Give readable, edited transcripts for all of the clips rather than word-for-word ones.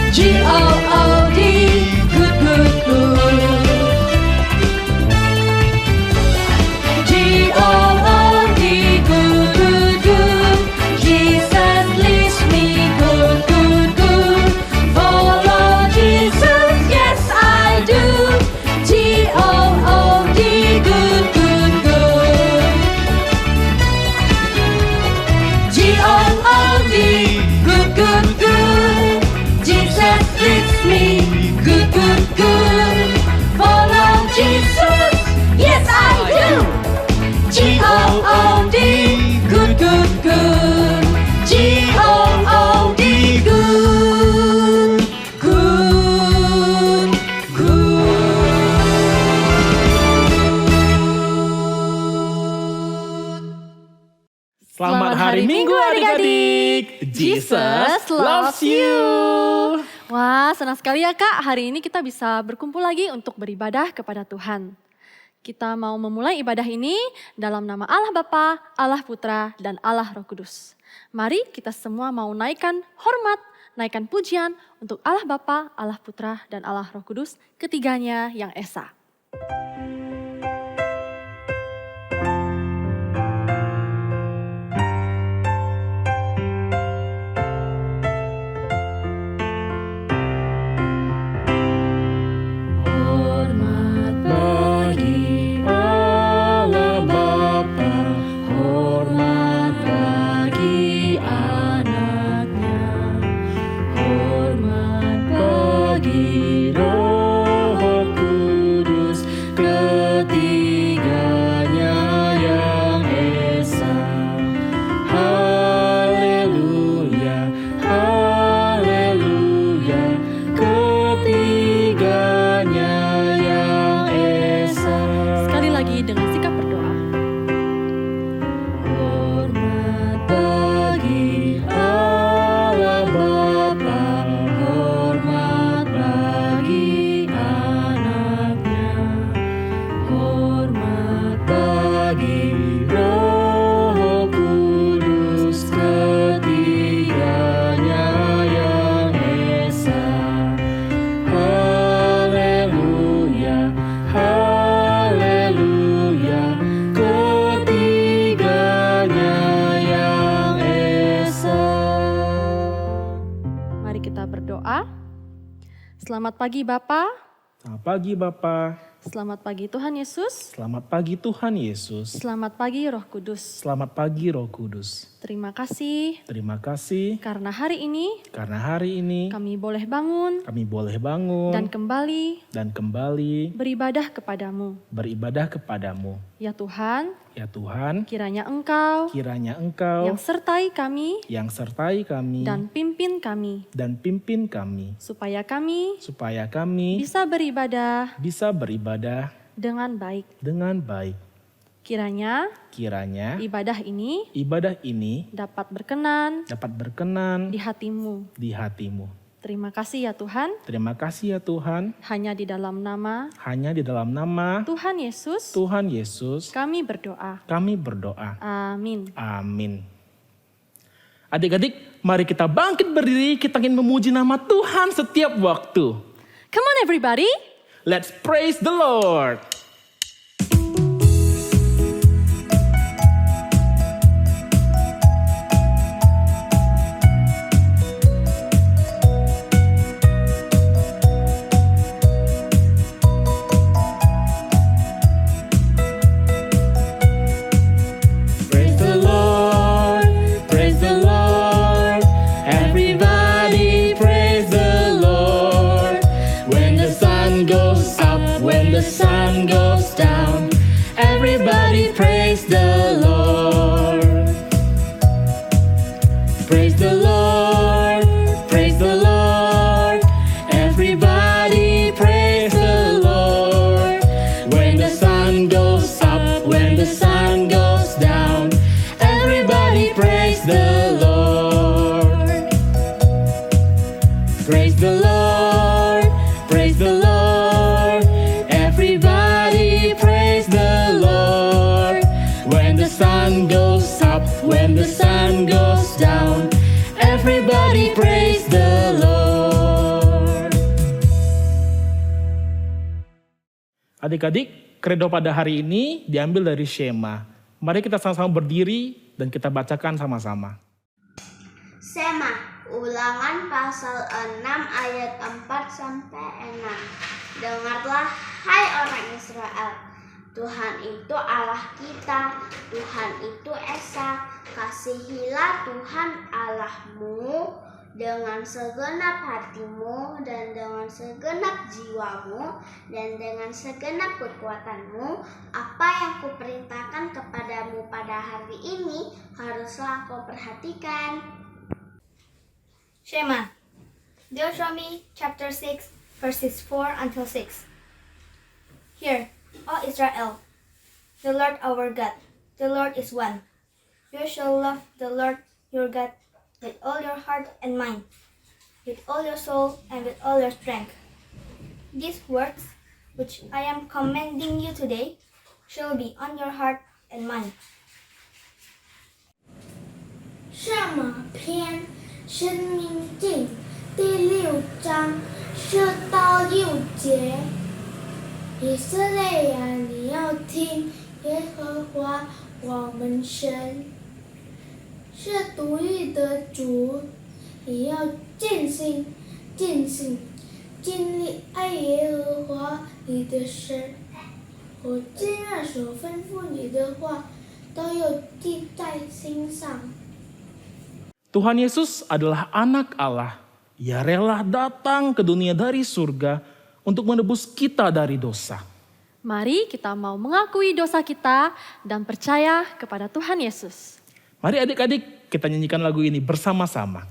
G-O-O-D, good, good, good. G-O-O-D, good, good, good. Jesus leads me good, good, good. Follow Jesus, yes I do. G-O-O-D, good, good, good. G-O-O-D, good, good, good. Jesus leads me good, good, good. Follow Jesus, yes I do. G-O-O-D, good, good, good. G-O-O-D, good, good, good. Selamat hari Minggu adik-adik. Jesus loves you. Wah, senang sekali ya Kak, hari ini kita bisa berkumpul lagi untuk beribadah kepada Tuhan. Kita mau memulai ibadah ini dalam nama Allah Bapa, Allah Putra, dan Allah Roh Kudus. Mari kita semua mau naikkan hormat, naikkan pujian untuk Allah Bapa, Allah Putra, dan Allah Roh Kudus, ketiganya yang esa. Selamat pagi Bapa. Selamat pagi Bapa. Selamat pagi Tuhan Yesus. Selamat pagi Tuhan Yesus. Selamat pagi Roh Kudus. Selamat pagi Roh Kudus. Terima kasih. Terima kasih Karena hari ini kami boleh bangun dan kembali beribadah kepadamu. Ya Tuhan, kiranya Engkau yang sertai kami dan pimpin kami supaya kami bisa beribadah dengan baik. Kiranya ibadah ini dapat berkenan di hatimu. Terima kasih ya Tuhan. Hanya di dalam nama Tuhan Yesus kami berdoa. Amin. Adik-adik, mari kita bangkit berdiri, kita ingin memuji nama Tuhan setiap waktu. Come on everybody. Let's praise the Lord. Everybody praise the Lord. Adik-adik, kredo pada hari ini diambil dari Shema. Mari kita sama-sama berdiri dan kita bacakan sama-sama. Shema, Ulangan pasal 6 ayat 4-6. Dengarlah, hai orang Israel, Tuhan itu Allah kita, Tuhan itu Esa. Kasihilah Tuhan Allahmu dengan segenap hatimu dan dengan segenap jiwamu dan dengan segenap kekuatanmu. Apa yang kuperintahkan kepadamu pada hari ini haruslah kau perhatikan. Shema, Deuteronomy chapter 6 verses 4 until 6. Hear, O Israel, the Lord our God, the Lord is one. You shall love the Lord your God with all your heart and mind, with all your soul and with all your strength. These words which I am commanding you today shall be on your heart and mind. 上马篇生命记第6章4到6节。以色列啊，你要听耶和华我们神是独一的主，你要尽心、尽性、尽力爱耶和华你的神。我今日所吩咐你的话，都要记在心上。 Tuhan Yesus adalah anak Allah. Ia rela datang ke dunia dari surga untuk menebus kita dari dosa. Mari kita mau mengakui dosa kita dan percaya kepada Tuhan Yesus. Mari adik-adik kita nyanyikan lagu ini bersama-sama.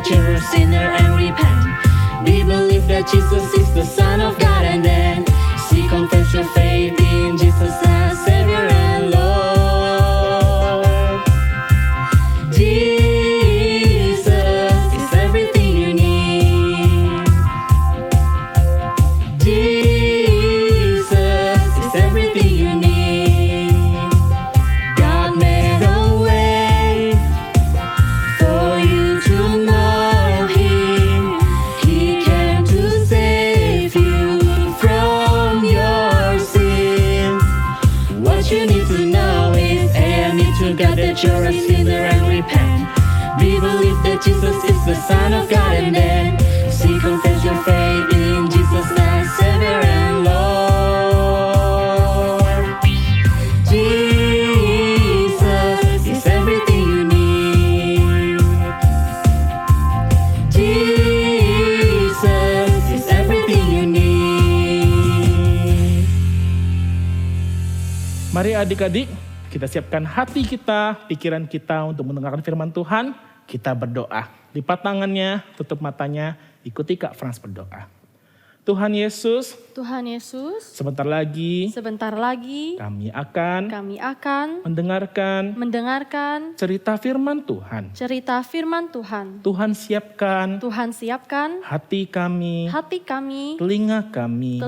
You're a sinner and repent. We believe that Jesus is the Son of God, and then see, confess your faith in Jesus as Savior and Lord. Jesus is everything you need. Jesus is everything you need. God made a way for you to know. God, that you're a sinner and repent. We believe that Jesus is the Son of God, and then see, confess your faith in Jesus as Savior and Lord. Jesus is everything you need. Jesus is everything you need. Mari adik-adik, kita siapkan hati kita, pikiran kita untuk mendengarkan firman Tuhan. Kita berdoa. Lipat tangannya, tutup matanya, ikuti Kak Frans berdoa. Tuhan Yesus, sebentar lagi kami akan mendengarkan cerita firman Tuhan. Tuhan siapkan hati kami, telinga kami,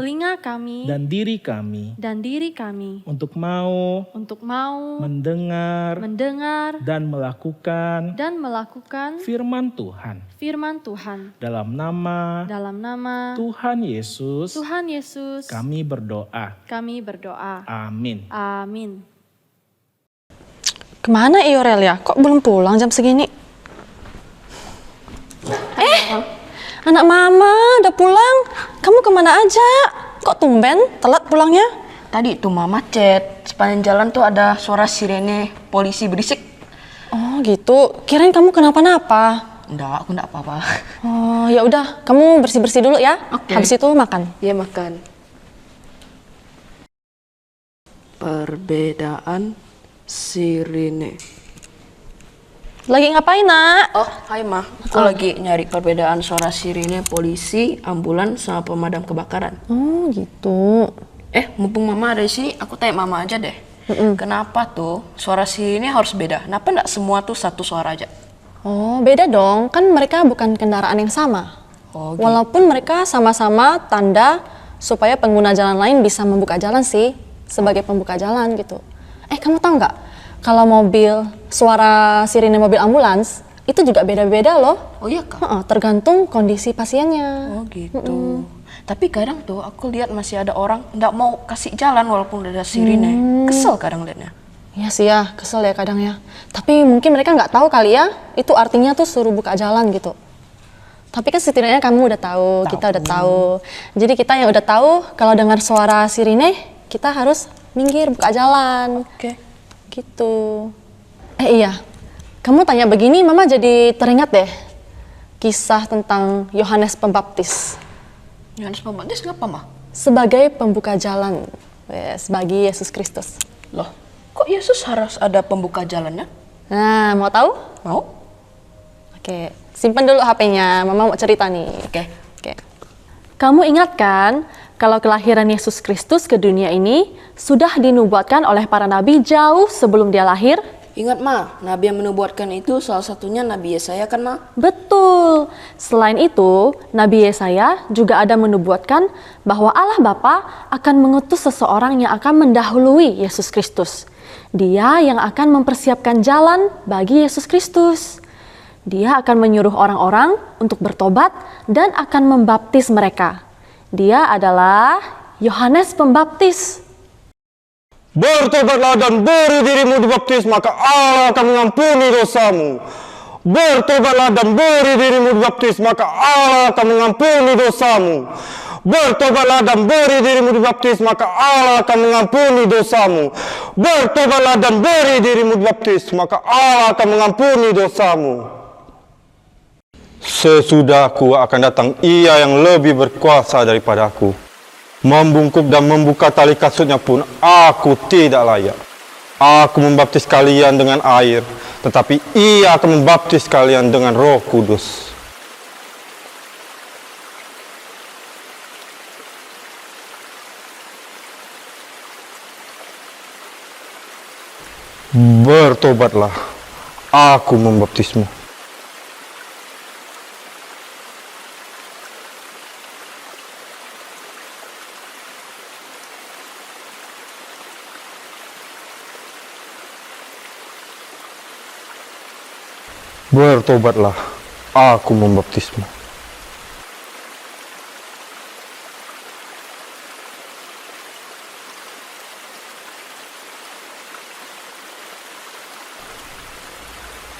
dan diri kami untuk mau mendengar dan melakukan firman Tuhan. Dalam nama Tuhan Yesus, kami berdoa. Amin. Kemana Iorel ya? Kok belum pulang jam segini? Anak mama udah pulang. Kamu kemana aja? Kok tumben telat pulangnya? Tadi tuh mama chat, sepanjang jalan tuh ada suara sirene polisi berisik. Oh gitu, kirain kamu kenapa-napa. Enggak, aku enggak apa-apa. Oh ya udah, kamu bersih-bersih dulu ya. Oke. Habis itu makan. Iya makan. Perbedaan sirene. Lagi ngapain nak? Oh, hai Ma. Aku lagi nyari perbedaan suara sirene polisi, ambulan, sama pemadam kebakaran. Oh gitu. Mumpung mama ada di sini, aku tanya mama aja deh. Kenapa tuh suara sirine harus beda? Kenapa nggak semua tuh satu suara aja? Oh, beda dong. Kan mereka bukan kendaraan yang sama. Oh, gitu. Walaupun mereka sama-sama tanda supaya pengguna jalan lain bisa membuka jalan sih, sebagai pembuka jalan gitu. Kamu tahu nggak? Kalau suara sirine mobil ambulans itu juga beda-beda loh. Oh iya kak? Tergantung kondisi pasiennya. Oh gitu. Tapi kadang tuh aku lihat masih ada orang nggak mau kasih jalan walaupun udah ada sirine. Kesel kadang liatnya. Iya sih ya, kesel ya kadang ya. Tapi mungkin mereka nggak tahu kali ya, itu artinya tuh suruh buka jalan gitu. Tapi kan setidaknya kamu udah tahu, kita udah tahu. Jadi kita yang udah tahu, kalau dengar suara sirine, kita harus minggir buka jalan. Oke. Gitu. Iya, kamu tanya begini, Mama jadi teringat deh kisah tentang Yohanes Pembaptis. Yohanes Pembaptis ngapa mah? Sebagai pembuka jalan bagi Yesus Kristus. Loh, kok Yesus harus ada pembuka jalannya? Nah, mau tahu? Mau? Oke, simpan dulu HP-nya. Mama mau cerita nih. Oke. Kamu ingat kan kalau kelahiran Yesus Kristus ke dunia ini sudah dinubuatkan oleh para nabi jauh sebelum dia lahir? Ingat Ma, nabi yang menubuatkan itu salah satunya Nabi Yesaya kan Ma? Betul. Selain itu, Nabi Yesaya juga ada menubuatkan bahwa Allah Bapa akan mengutus seseorang yang akan mendahului Yesus Kristus. Dia yang akan mempersiapkan jalan bagi Yesus Kristus. Dia akan menyuruh orang-orang untuk bertobat dan akan membaptis mereka. Dia adalah Yohanes Pembaptis. Bertobatlah dan beri dirimu dibaptis, maka Allah akan mengampuni dosamu. Bertobatlah dan beri dirimu dibaptis, maka Allah akan mengampuni dosamu. Bertobatlah dan beri dirimu dibaptis, maka Allah akan mengampuni dosamu. Bertobatlah dan beri dirimu dibaptis, maka Allah akan mengampuni dosamu. Sesudahku akan datang Ia yang lebih berkuasa daripada aku. Membungkuk dan membuka tali kasutnya pun aku tidak layak. Aku membaptis kalian dengan air, tetapi Ia akan membaptis kalian dengan Roh Kudus. Bertobatlah, aku membaptismu. Bertobatlah, aku membaptismu.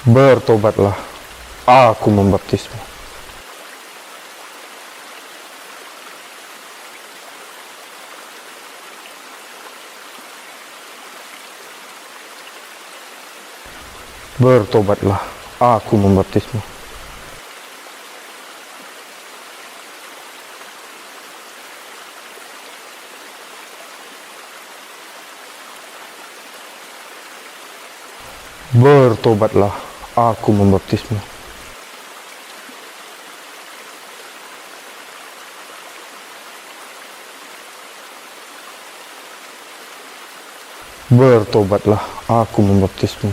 Bertobatlah, aku membaptismu. Bertobatlah, aku membaptismu. Bertobatlah, aku membaptismu. Bertobatlah, aku membaptismu.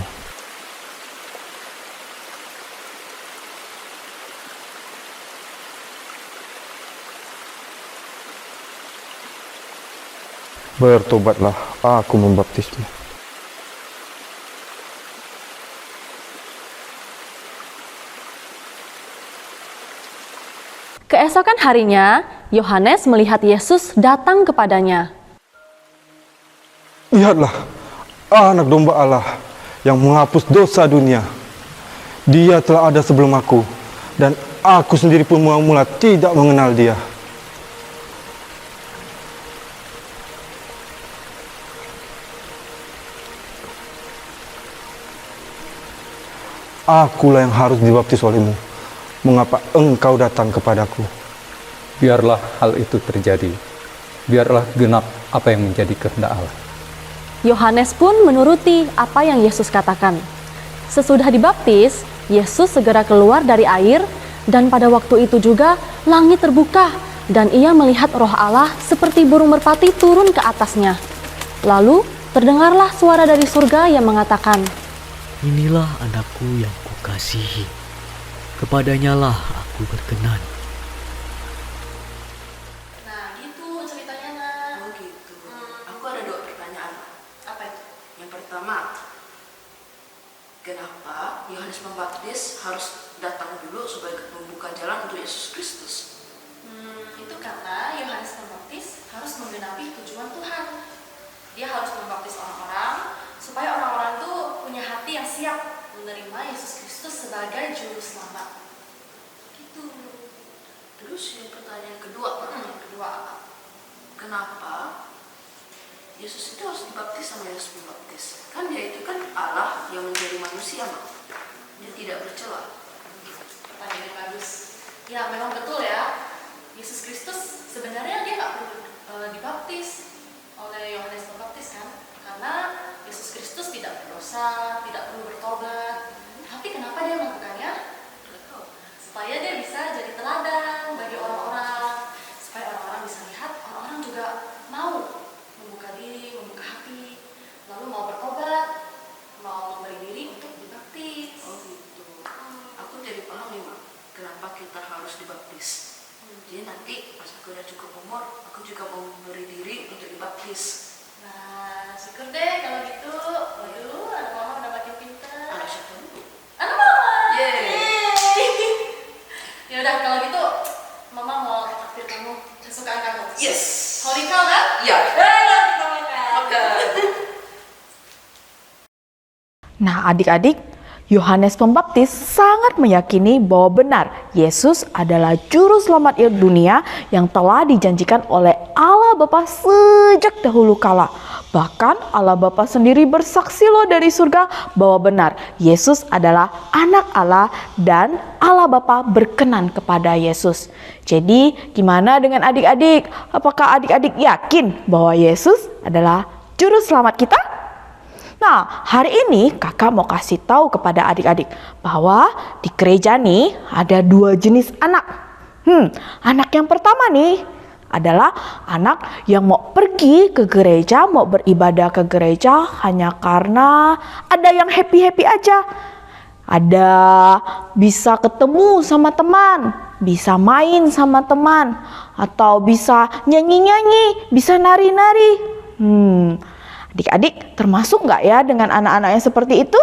Bertobatlah, aku membaptismu. Keesokan harinya, Yohanes melihat Yesus datang kepadanya. Lihatlah, anak domba Allah yang menghapus dosa dunia. Dia telah ada sebelum aku, dan aku sendiri pun mula-mula tidak mengenal dia. Akulah yang harus dibaptis olehmu. Mengapa engkau datang kepadaku? Biarlah hal itu terjadi. Biarlah genap apa yang menjadi kehendak Allah. Yohanes pun menuruti apa yang Yesus katakan. Sesudah dibaptis, Yesus segera keluar dari air dan pada waktu itu juga langit terbuka dan ia melihat roh Allah seperti burung merpati turun ke atasnya. Lalu terdengarlah suara dari surga yang mengatakan, "Inilah anakku yang kukasihi, kepadanya lah aku berkenan." Nah gitu ceritanya nak. Oh gitu. Aku ada 2 pertanyaan. Apa itu? Yang pertama, kenapa Yohanes Pembaptis harus datang dulu sebagai membuka jalan untuk Yesus Kristus? Itu karena Yohanes Pembaptis harus menggenapi tujuan Tuhan. Dia harus membaptis orang-orang supaya orang-orang itu punya hati yang siap menerima Yesus Kristus sebagai juru selamat. Gitu. Terus yang pertanyaan kedua, kenapa Yesus itu harus dibaptis sama Yohanes Pembaptis? Kan dia itu kan Allah yang menjadi manusia, Mak. Dia tidak bercela. Pertanyaan yang bagus. Ya memang betul ya. Yesus Kristus sebenarnya dia nggak perlu dibaptis oleh Yohanes Pembaptis kan, karena Yesus Kristus tidak berdosa, tidak perlu bertobat. Tapi kenapa dia melakukannya? Supaya dia bisa jadi teladan bagi orang-orang, supaya orang-orang bisa lihat, orang-orang juga mau membuka diri, membuka hati, lalu mau bertobat, mau memberi diri untuk dibaptis. Oh gitu. Aku jadi paham nih, Mak, kenapa kita harus dibaptis. Jadi nanti pas aku udah cukup umur, aku juga mau memberi diri untuk dibaptis. Nah, syukur deh kalau gitu. Waduh, anak mama udah makin pintar. Anak siapa dulu? Anak mama. Yeay. Ya udah kalau gitu, mama mau traktir kamu kesukaan kamu. Yes. Holy cow kan? Iya. Ayo kita makan. Makan. Nah, adik-adik, Yohanes Pembaptis sangat meyakini bahwa benar Yesus adalah juru selamat dunia yang telah dijanjikan oleh Allah Bapa sejak dahulu kala. Bahkan Allah Bapa sendiri bersaksi loh dari surga bahwa benar Yesus adalah anak Allah dan Allah Bapa berkenan kepada Yesus. Jadi gimana dengan adik-adik? Apakah adik-adik yakin bahwa Yesus adalah juru selamat kita? Nah, hari ini kakak mau kasih tahu kepada adik-adik bahwa di gereja nih ada 2 jenis anak. Anak yang pertama nih adalah anak yang mau pergi ke gereja, mau beribadah ke gereja hanya karena ada yang happy-happy aja. Ada bisa ketemu sama teman, bisa main sama teman, atau bisa nyanyi-nyanyi, bisa nari-nari. Adik-adik termasuk nggak ya dengan anak-anak yang seperti itu?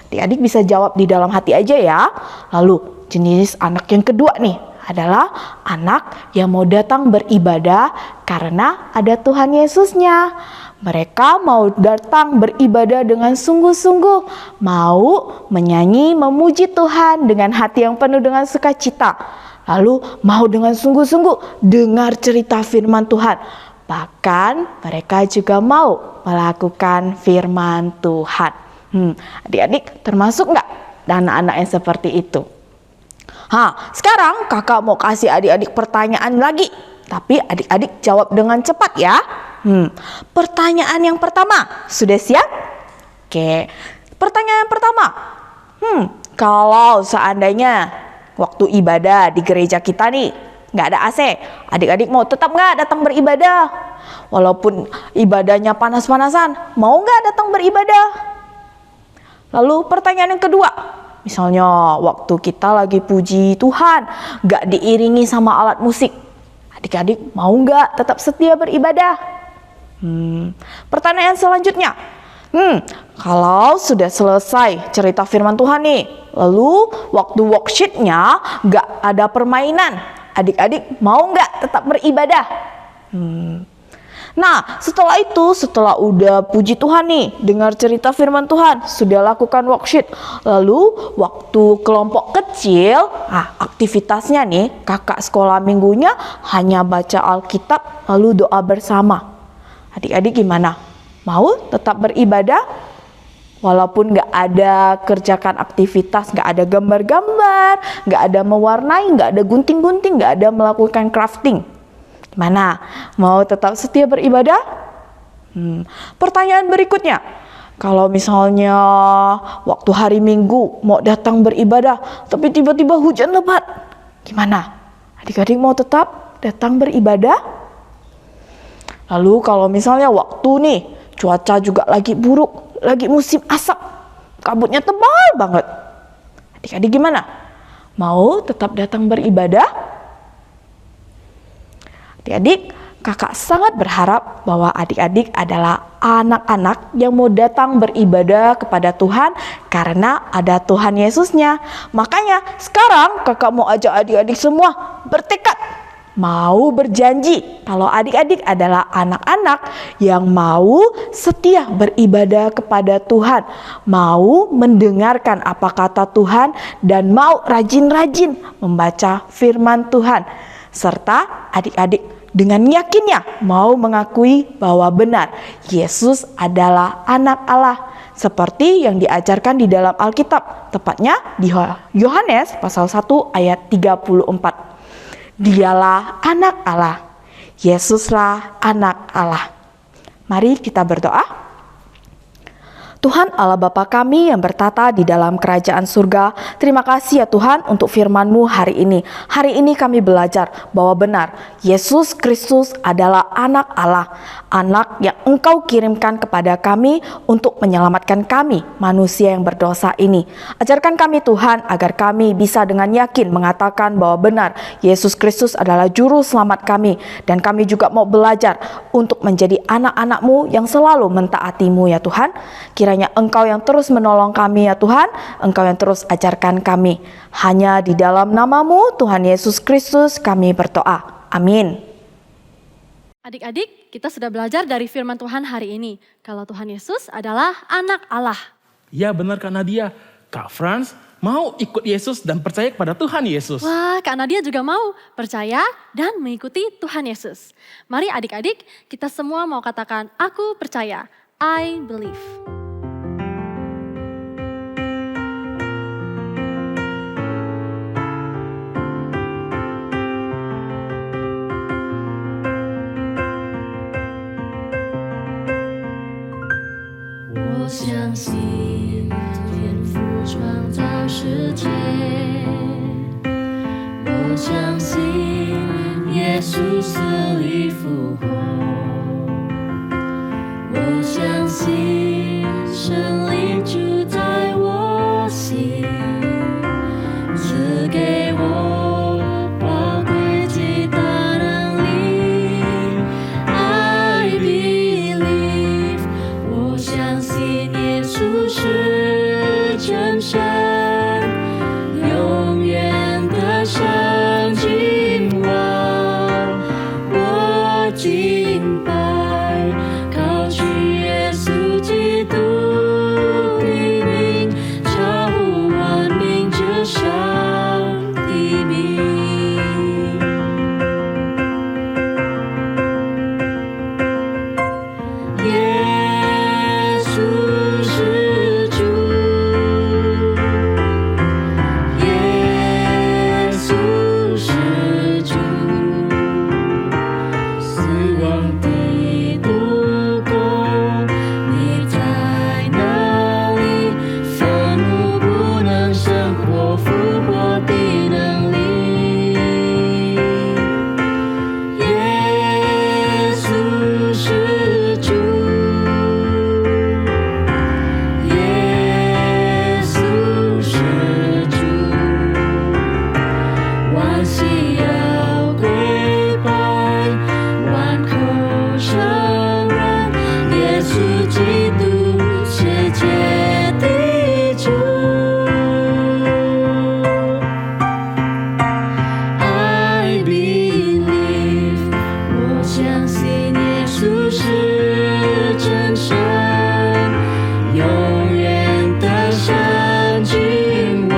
Adik-adik bisa jawab di dalam hati aja ya. Lalu jenis anak yang kedua nih adalah anak yang mau datang beribadah karena ada Tuhan Yesusnya. Mereka mau datang beribadah dengan sungguh-sungguh, mau menyanyi, memuji Tuhan dengan hati yang penuh dengan sukacita. Lalu mau dengan sungguh-sungguh dengar cerita firman Tuhan. Bahkan mereka juga mau melakukan firman Tuhan. Adik-adik termasuk nggak anak-anak yang seperti itu? Sekarang kakak mau kasih adik-adik pertanyaan lagi. Tapi adik-adik jawab dengan cepat ya. Pertanyaan yang pertama, sudah siap? Oke, pertanyaan yang pertama. Kalau seandainya waktu ibadah di gereja kita nih nggak ada AC, adik-adik mau tetap nggak datang beribadah? Walaupun ibadahnya panas-panasan, mau nggak datang beribadah? Lalu pertanyaan yang kedua, misalnya waktu kita lagi puji Tuhan, nggak diiringi sama alat musik, adik-adik mau nggak tetap setia beribadah? Pertanyaan selanjutnya, kalau sudah selesai cerita firman Tuhan nih, lalu waktu worksheet-nya nggak ada permainan, adik-adik mau nggak tetap beribadah? Nah, setelah itu, setelah udah puji Tuhan nih, dengar cerita firman Tuhan, sudah lakukan worksheet, lalu waktu kelompok kecil, aktivitasnya nih, kakak sekolah minggunya hanya baca Alkitab, lalu doa bersama. Adik-adik gimana? Mau tetap beribadah? Walaupun nggak ada kerjakan aktivitas, nggak ada gambar-gambar, nggak ada mewarnai, nggak ada gunting-gunting, nggak ada melakukan crafting. Gimana? Mau tetap setia beribadah? Pertanyaan berikutnya, kalau misalnya waktu hari Minggu mau datang beribadah, tapi tiba-tiba hujan lebat, gimana? Adik-adik mau tetap datang beribadah? Lalu kalau misalnya waktu nih, cuaca juga lagi buruk, lagi musim asap, kabutnya tebal banget. Adik-adik gimana? Mau tetap datang beribadah? Adik-adik, kakak sangat berharap bahwa adik-adik adalah anak-anak yang mau datang beribadah kepada Tuhan karena ada Tuhan Yesusnya. Makanya sekarang kakak mau ajak adik-adik semua bertekad, mau berjanji kalau adik-adik adalah anak-anak yang mau setia beribadah kepada Tuhan, mau mendengarkan apa kata Tuhan, dan mau rajin-rajin membaca firman Tuhan. Serta adik-adik dengan yakinnya mau mengakui bahwa benar Yesus adalah anak Allah seperti yang diajarkan di dalam Alkitab, tepatnya di Yohanes pasal 1 ayat 34. Dialah anak Allah, Yesuslah anak Allah. Mari kita berdoa. Tuhan Allah Bapa kami yang bertata di dalam kerajaan surga, terima kasih ya Tuhan untuk firman-Mu hari ini. Hari ini kami belajar bahwa benar Yesus Kristus adalah anak Allah, anak yang Engkau kirimkan kepada kami untuk menyelamatkan kami manusia yang berdosa ini. Ajarkan kami Tuhan agar kami bisa dengan yakin mengatakan bahwa benar Yesus Kristus adalah juru selamat kami, dan kami juga mau belajar untuk menjadi anak-anak-Mu yang selalu mentaati-Mu ya Tuhan. Kiranya Engkau yang terus menolong kami ya Tuhan, Engkau yang terus ajarkan kami. Hanya di dalam nama-Mu Tuhan Yesus Kristus kami berdoa. Amin. Adik-adik, kita sudah belajar dari firman Tuhan hari ini. Kalau Tuhan Yesus adalah anak Allah. Ya benar Kak Nadia. Kak Franz mau ikut Yesus dan percaya kepada Tuhan Yesus. Wah, Kak Nadia juga mau percaya dan mengikuti Tuhan Yesus. Mari adik-adik, kita semua mau katakan, aku percaya. I believe. 我相信天父创造世界，我相信耶稣死里复活，我相信神灵住在我心，赐给我宝贵极大能力。I believe， 我相信耶稣是真神，永远的神君王，我敬拜，高举耶稣基督的名，超乎万民之上的名。耶稣是主，耶稣是主，死亡的度过，你在哪里？坟墓不能生活，复活的能力。耶稣是主，耶稣是主，万膝要跪拜，万口承认，耶稣基督世界的主。I believe， 我相信耶稣是真神，永远的神君王，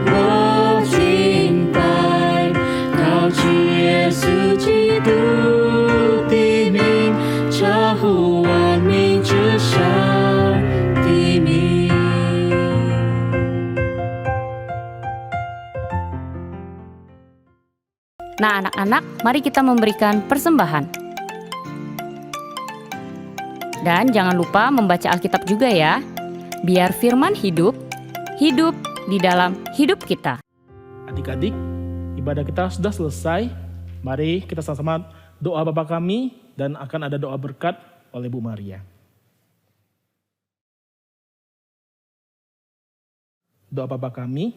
我敬拜，高举耶稣基督的名，超乎万民之上的名。Nah anak-anak, mari kita memberikan persembahan. Dan jangan lupa membaca Alkitab juga ya, biar firman hidup di dalam hidup kita. Adik-adik, ibadah kita sudah selesai. Mari kita sama-sama doa Bapa kami dan akan ada doa berkat oleh Bu Maria. Doa Bapa kami,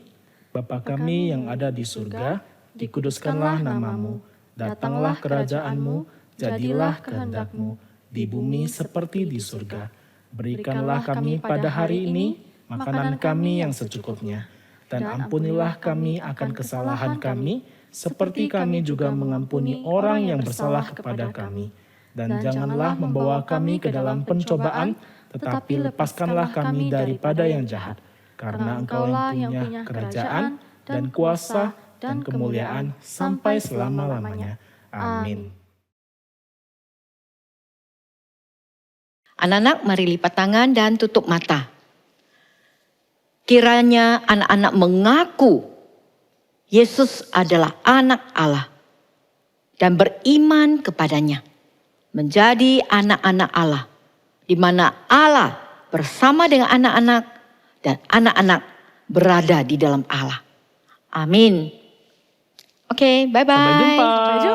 Bapa kami yang ada di surga, dikuduskanlah namamu, datanglah kerajaanmu, jadilah kehendak-Mu di bumi seperti di surga. Berikanlah kami pada hari ini makanan kami yang secukupnya, dan ampunilah kami akan kesalahan kami, seperti kami juga mengampuni orang yang bersalah kepada kami. Dan janganlah membawa kami ke dalam pencobaan, tetapi lepaskanlah kami daripada yang jahat. Karena Engkaulah yang punya kerajaan dan kuasa dan kemuliaan sampai selama-lamanya. Amin. Anak-anak, mari lipat tangan dan tutup mata. Kiranya anak-anak mengaku Yesus adalah anak Allah dan beriman kepadanya. Menjadi anak-anak Allah, di mana Allah bersama dengan anak-anak dan anak-anak berada di dalam Allah. Amin. Oke, bye-bye. Sampai jumpa.